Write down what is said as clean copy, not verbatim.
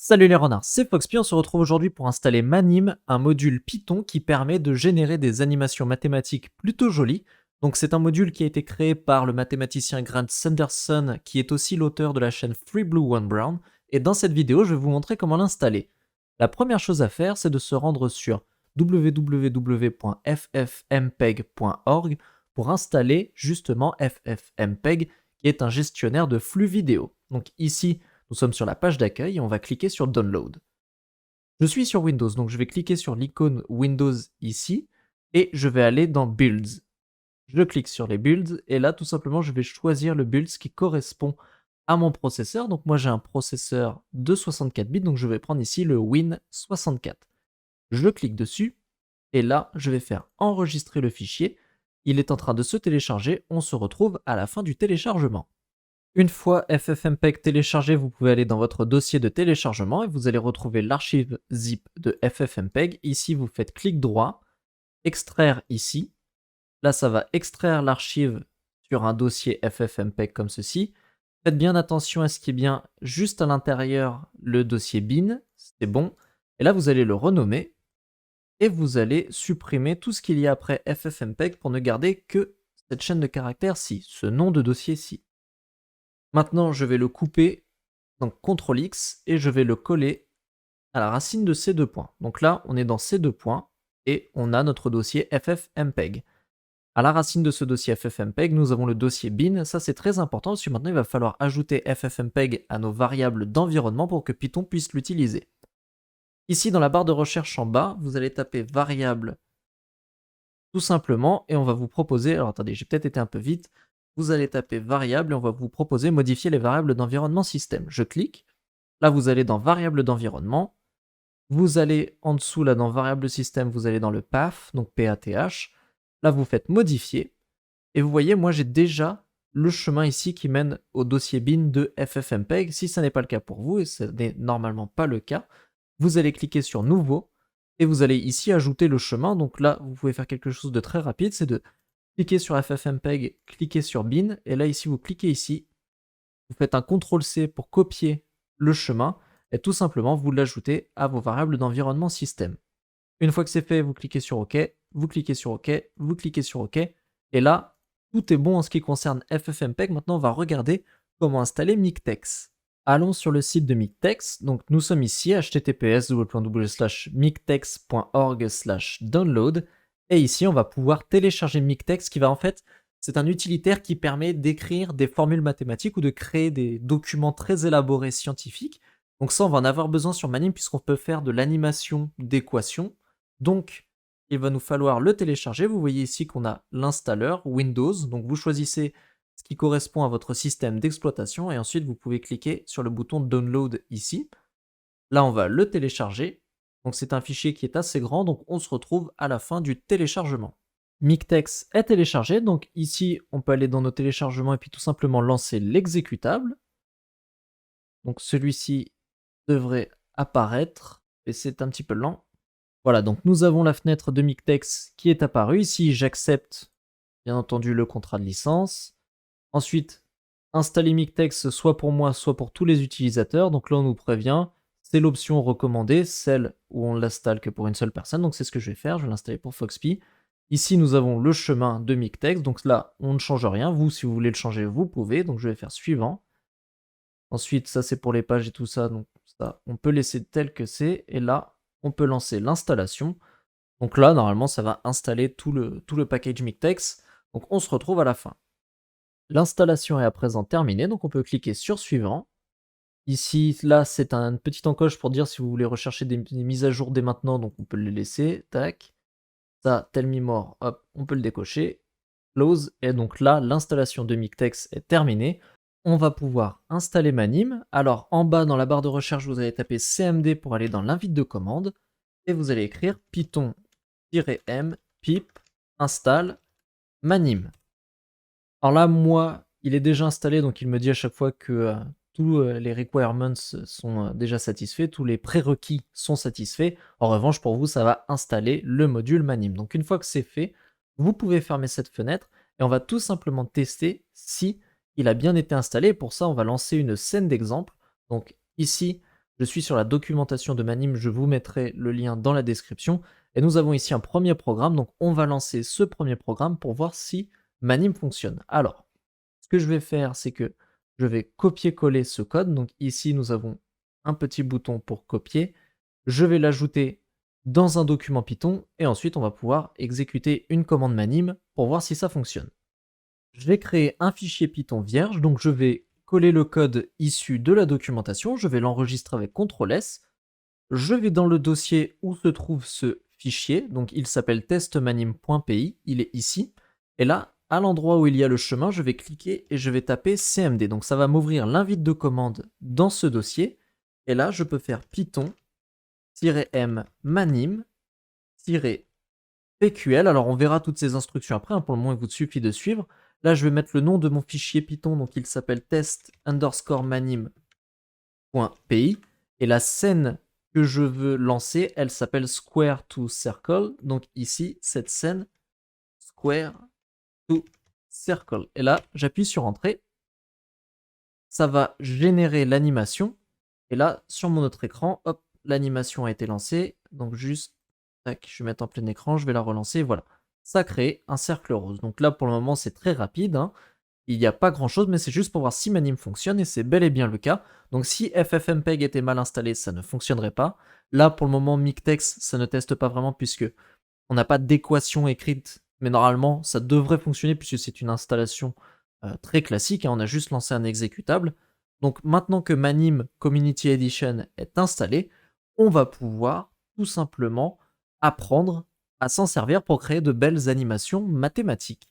Salut les renards, c'est Foxpy, on se retrouve aujourd'hui pour installer Manim, un module Python qui permet de générer des animations mathématiques plutôt jolies. Donc c'est un module qui a été créé par le mathématicien Grant Sanderson, qui est aussi l'auteur de la chaîne Free Blue One Brown, et dans cette vidéo je vais vous montrer comment l'installer. La première chose à faire, c'est de se rendre sur www.ffmpeg.org pour installer justement FFmpeg, qui est un gestionnaire de flux vidéo. Donc ici, nous sommes sur la page d'accueil et on va cliquer sur Download. Je suis sur Windows, donc je vais cliquer sur l'icône Windows ici et je vais aller dans Builds. Je clique sur les Builds et là tout simplement je vais choisir le Builds qui correspond à mon processeur. Donc moi j'ai un processeur de 64 bits, donc je vais prendre ici le Win64. Je clique dessus et là je vais faire enregistrer le fichier. Il est en train de se télécharger, on se retrouve à la fin du téléchargement. Une fois FFmpeg téléchargé, vous pouvez aller dans votre dossier de téléchargement et vous allez retrouver l'archive zip de FFmpeg. Ici, vous faites clic droit, extraire ici. Là, ça va extraire l'archive sur un dossier FFmpeg comme ceci. Faites bien attention à ce qu'il y ait bien juste à l'intérieur le dossier bin, c'est bon. Et là, vous allez le renommer et vous allez supprimer tout ce qu'il y a après FFmpeg pour ne garder que cette chaîne de caractères-ci, ce nom de dossier-ci. Maintenant, je vais le couper, donc CTRL X, et je vais le coller à la racine de ces deux points. Donc là, on est dans ces deux points, et on a notre dossier FFmpeg. À la racine de ce dossier FFmpeg, nous avons le dossier bin. Ça, c'est très important, parce que maintenant, il va falloir ajouter FFmpeg à nos variables d'environnement pour que Python puisse l'utiliser. Ici, dans la barre de recherche en bas, vous allez taper variable tout simplement, et on va vous proposer, alors attendez, j'ai peut-être été un peu vite, vous allez taper variable et on va vous proposer modifier les variables d'environnement système. Je clique, là vous allez dans variable d'environnement, vous allez en dessous là dans variable système, vous allez dans le path, donc PATH, là vous faites modifier, et vous voyez moi j'ai déjà le chemin ici qui mène au dossier bin de FFmpeg. Si ça n'est pas le cas pour vous, et ce n'est normalement pas le cas, vous allez cliquer sur nouveau, et vous allez ici ajouter le chemin. Donc là vous pouvez faire quelque chose de très rapide, c'est de cliquez sur FFmpeg, cliquez sur bin, et là ici vous cliquez ici, vous faites un CTRL-C pour copier le chemin, et tout simplement vous l'ajoutez à vos variables d'environnement système. Une fois que c'est fait, vous cliquez sur OK, vous cliquez sur OK, vous cliquez sur OK, et là, tout est bon en ce qui concerne FFmpeg. Maintenant, on va regarder comment installer Miktex. Allons sur le site de Miktex, donc nous sommes ici, https://miktex.org/download, et ici on va pouvoir télécharger Miktex qui va en fait, c'est un utilitaire qui permet d'écrire des formules mathématiques ou de créer des documents très élaborés scientifiques. Donc ça on va en avoir besoin sur Manim puisqu'on peut faire de l'animation d'équations. Donc il va nous falloir le télécharger. Vous voyez ici qu'on a l'installeur Windows, donc vous choisissez ce qui correspond à votre système d'exploitation, et ensuite vous pouvez cliquer sur le bouton Download ici. Là on va le télécharger, donc c'est un fichier qui est assez grand, donc on se retrouve à la fin du téléchargement. Miktex est téléchargé, donc ici on peut aller dans nos téléchargements et puis tout simplement lancer l'exécutable. Donc celui-ci devrait apparaître, et c'est un petit peu lent. Voilà, donc nous avons la fenêtre de Miktex qui est apparue. Ici j'accepte bien entendu le contrat de licence. Ensuite, installer Miktex soit pour moi, soit pour tous les utilisateurs. Donc là, on nous prévient, c'est l'option recommandée, celle où on l'installe que pour une seule personne. Donc c'est ce que je vais faire, je vais l'installer pour Foxpy. Ici, nous avons le chemin de Miktex. Donc là, on ne change rien. Vous, si vous voulez le changer, vous pouvez. Donc je vais faire suivant. Ensuite, ça c'est pour les pages et tout ça. Donc ça, on peut laisser tel que c'est. Et là, on peut lancer l'installation. Donc là, normalement, ça va installer tout le package Miktex. Donc on se retrouve à la fin. L'installation est à présent terminée, donc on peut cliquer sur suivant. Ici, là, c'est un petit encoche pour dire si vous voulez rechercher des mises à jour dès maintenant, donc on peut les laisser, tac. Ça, tell me more, hop, on peut le décocher. Close, et donc là, l'installation de Miktex est terminée. On va pouvoir installer Manim. Alors, en bas, dans la barre de recherche, vous allez taper cmd pour aller dans l'invite de commande, et vous allez écrire python-m pip install Manim. Alors là, moi, il est déjà installé, donc il me dit à chaque fois que tous les requirements sont déjà satisfaits, tous les prérequis sont satisfaits. En revanche, pour vous, ça va installer le module Manim. Donc une fois que c'est fait, vous pouvez fermer cette fenêtre et on va tout simplement tester si il a bien été installé. Pour ça, on va lancer une scène d'exemple. Donc ici, Je suis sur la documentation de Manim, je vous mettrai le lien dans la description. Et nous avons ici un premier programme, donc on va lancer ce premier programme pour voir si Manim fonctionne. Alors, ce que je vais faire, c'est que je vais copier-coller ce code. Donc ici, nous avons un petit bouton pour copier. Je vais l'ajouter dans un document Python et ensuite on va pouvoir exécuter une commande Manim pour voir si ça fonctionne. Je vais créer un fichier Python vierge, donc je vais coller le code issu de la documentation, je vais l'enregistrer avec CTRL-S, je vais dans le dossier où se trouve ce fichier, donc il s'appelle testmanim.py, il est ici, et là, à l'endroit où il y a le chemin, je vais cliquer et je vais taper cmd, donc ça va m'ouvrir l'invite de commande dans ce dossier, et là, je peux faire python-m manim-pql, alors on verra toutes ces instructions après, hein, pour le moment il vous suffit de suivre. Là je vais mettre le nom de mon fichier Python, donc il s'appelle test_manim.py, et la scène que je veux lancer, elle s'appelle square to circle, donc ici cette scène square to circle, et là j'appuie sur entrée, ça va générer l'animation, et là sur mon autre écran, hop, l'animation a été lancée, donc juste tac, je vais mettre en plein écran, je vais la relancer, voilà. Ça crée un cercle rose. Donc là, pour le moment, c'est très rapide, hein. Il n'y a pas grand chose, mais c'est juste pour voir si Manim fonctionne, et c'est bel et bien le cas. Donc si FFmpeg était mal installé, ça ne fonctionnerait pas. Là, pour le moment, Mictex, ça ne teste pas vraiment, puisque on n'a pas d'équation écrite, mais normalement, ça devrait fonctionner, puisque c'est une installation très classique, hein. On a juste lancé un exécutable. Donc maintenant que Manim Community Edition est installé, on va pouvoir tout simplement apprendre à s'en servir pour créer de belles animations mathématiques.